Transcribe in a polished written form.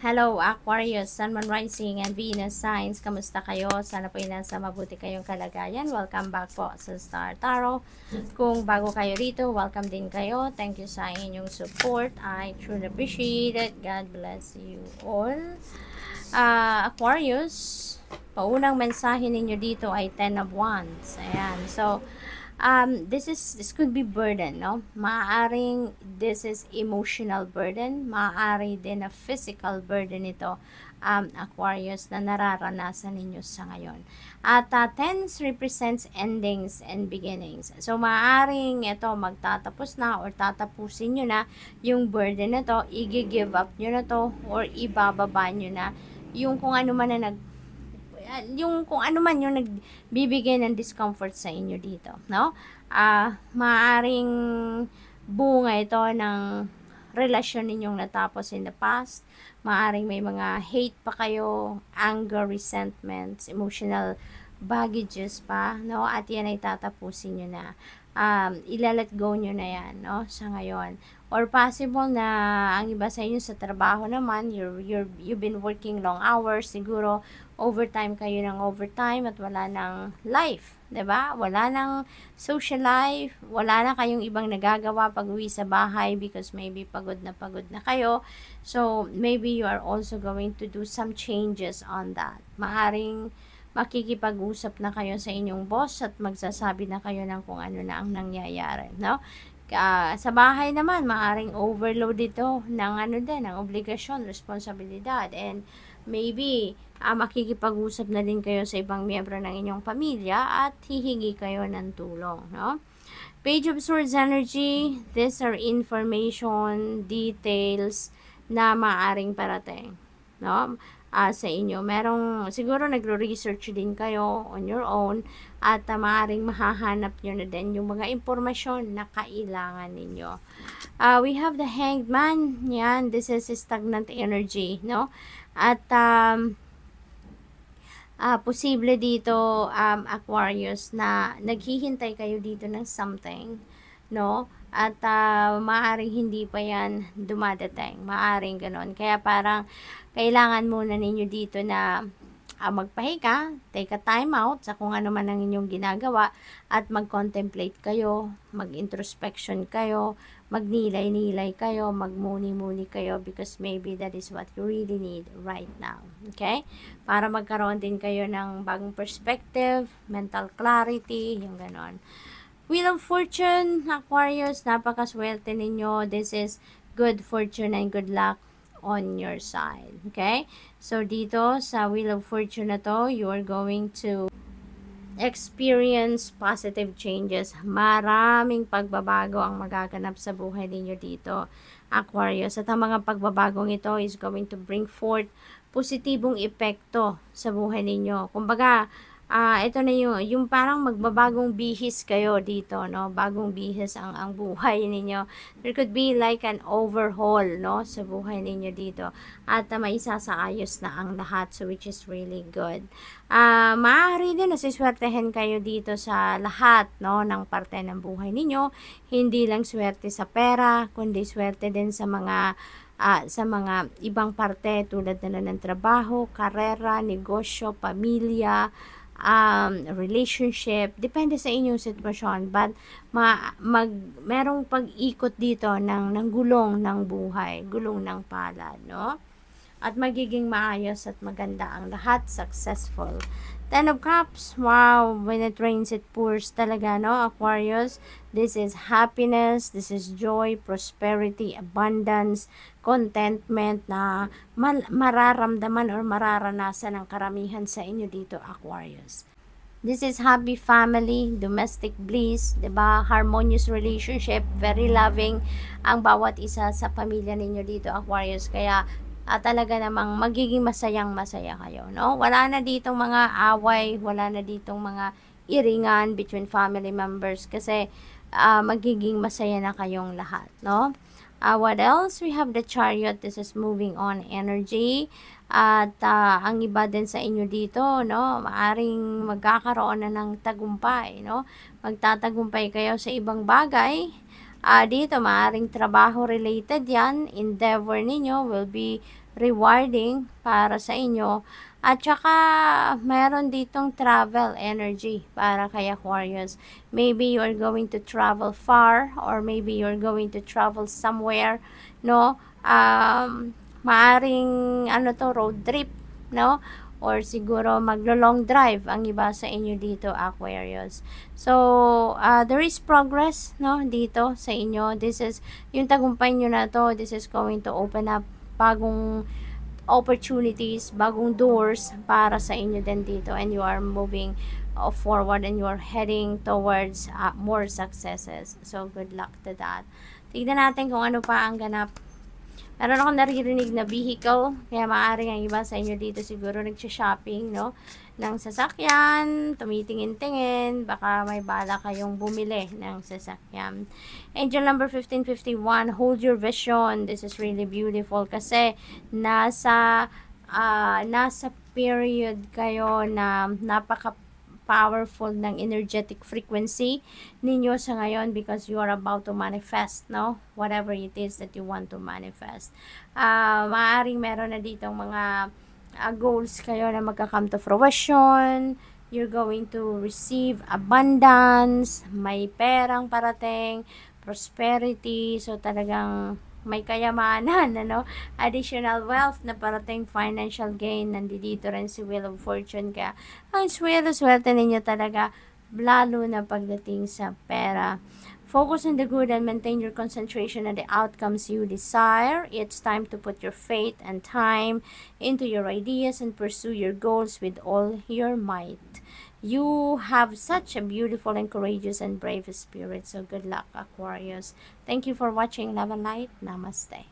Hello Aquarius, Sun, Moon, Rising, and Venus signs. Kamusta kayo? Sana po nasa mabuti kayong kalagayan. Welcome back po sa Star Tarot. Kung bago kayo rito, welcome din kayo. Thank you sa inyong support. I truly appreciate it. God bless you all. Aquarius, paunang mensahe ninyo dito ay 10 of Wands. Ayan. So, this could be burden, no? Maaring this is emotional burden, maaari din na physical burden ito, Aquarius, na nararanasan ninyo sa ngayon. At 10 represents endings and beginnings. So, maaring ito magtatapos na or tatapusin nyo na yung burden na to, i-give up nyo na to, or ibababa nyo na yung kung ano man na kung ano man yung nagbibigay ng discomfort sa inyo dito, no? Maaring bunga ito ng relasyon ninyong natapos in the past. Maaring may mga hate pa kayo, anger, resentments, emotional baggages pa, no? At yan ay tatapusin nyo na. Ilalet go nyo na yan, no? Sa ngayon. Or possible na ang iba sa inyo sa trabaho naman, you've been working long hours, siguro overtime kayo ng overtime at wala ng life, 'di ba? Wala ng social life, wala na kayong ibang nagagawa pag-uwi sa bahay because maybe pagod na kayo. So, maybe you are also going to do some changes on that. Maaring makikipag-usap na kayo sa inyong boss at magsasabi na kayo ng kung ano na ang nangyayari, no? Sa bahay naman, maaring overload ito ng ng obligasyon, responsibilidad, and maybe makikipag-usap na din kayo sa ibang miyembro ng inyong pamilya at hihingi kayo ng tulong, no? Page of Swords energy, these are information, details na maaring parating, no? Sa inyo. Merong, siguro nagro-research din kayo on your own at maaaring mahahanap nyo na din yung mga impormasyon na kailangan ninyo. We have the Hanged Man. Yan, this is stagnant energy, no? At posible dito, Aquarius, na naghihintay kayo dito ng something, no? At maaaring hindi pa yan dumadating. Maaaring ganon. Kaya parang kailangan muna ninyo dito na magpahinga, take a time out sa kung ano man ang inyong ginagawa at mag-contemplate kayo, mag-introspection kayo, magnilay-nilay kayo, magmuni-muni kayo because maybe that is what you really need right now. Okay? Para magkaroon din kayo ng bagong perspective, mental clarity, yung ganon. Wheel of Fortune, Aquarius, napakaswerte ninyo. This is good fortune and good luck on your side. Okay? So, dito sa Wheel of Fortune na to, you are going to experience positive changes. Maraming pagbabago ang magaganap sa buhay ninyo dito, Aquarius. At ang mga pagbabagong ito is going to bring forth positibong epekto sa buhay ninyo. Kumbaga, ito na yung parang magbabagong bihis kayo dito, no? Bagong bihis ang buhay ninyo. There could be like an overhaul, no? Sa buhay ninyo dito. At maisasaayos na ang lahat, so which is really good. Maaari din nasiswertehin kayo dito sa lahat, no? Ng parte ng buhay ninyo. Hindi lang swerte sa pera, kundi swerte din sa mga ibang parte tulad na ng trabaho, karera, negosyo, pamilya, relationship, depende sa inyong sitwasyon, but merong pag-ikot dito ng gulong ng buhay, gulong ng palad, no? At magiging maayos at maganda ang lahat, successful. 10 of Cups, wow, when it rains, it pours talaga, no, Aquarius? This is happiness, this is joy, prosperity, abundance, contentment na mararamdaman or mararanasan ng karamihan sa inyo dito, Aquarius. This is happy family, domestic bliss, 'di ba? Harmonious relationship, very loving ang bawat isa sa pamilya ninyo dito, Aquarius. Kaya talaga namang magiging masayang-masaya kayo, no? Wala na ditong mga away, wala na ditong mga iringan between family members kasi magiging masaya na kayong lahat, no? What else? We have the Chariot. This is moving on energy. At ang iba din sa inyo dito, no? Maaring magkakaroon na ng tagumpay, no? Magtatagumpay kayo sa ibang bagay. Dito, maaring trabaho related yan. Endeavor ninyo will be rewarding para sa inyo. At saka, meron ditong travel energy para kay Aquarius. Maybe you are going to travel far or maybe you're going to travel somewhere, no? Maaring, ano to, road trip, no? Or siguro maglo-long drive ang iba sa inyo dito, Aquarius. So, there is progress, no, dito sa inyo. This is, yung tagumpay nyo na to, this is going to open up bagong opportunities, bagong doors para sa inyo din dito, and you are moving forward and you are heading towards more successes. So, good luck to that. Tignan natin kung ano pa ang ganap. Meron akong naririnig na vehicle, kaya maaari ang iba sa inyo dito siguro nagsha-shopping, no? Ng sasakyan, tumitingin-tingin, baka may bala kayong bumili ng sasakyan. Angel number 1551, hold your vision. This is really beautiful kasi nasa period kayo na napaka powerful ng energetic frequency ninyo sa ngayon because you are about to manifest, no? Whatever it is that you want to manifest. Maaaring meron na ditong mga goals kayo na magka-come to fruition. You're going to receive abundance, may perang parating, prosperity, so talagang may kayamanan, ano, additional wealth na parating, financial gain, nandito rin si Wheel of Fortune, kaya ang swerte ninyo talaga, lalo na pagdating sa pera. Focus on the good and maintain your concentration on the outcomes you desire. It's time to put your faith and time into your ideas and pursue your goals with all your might. You have such a beautiful and courageous and brave spirit. So good luck, Aquarius. Thank you for watching. Love and light. Namaste.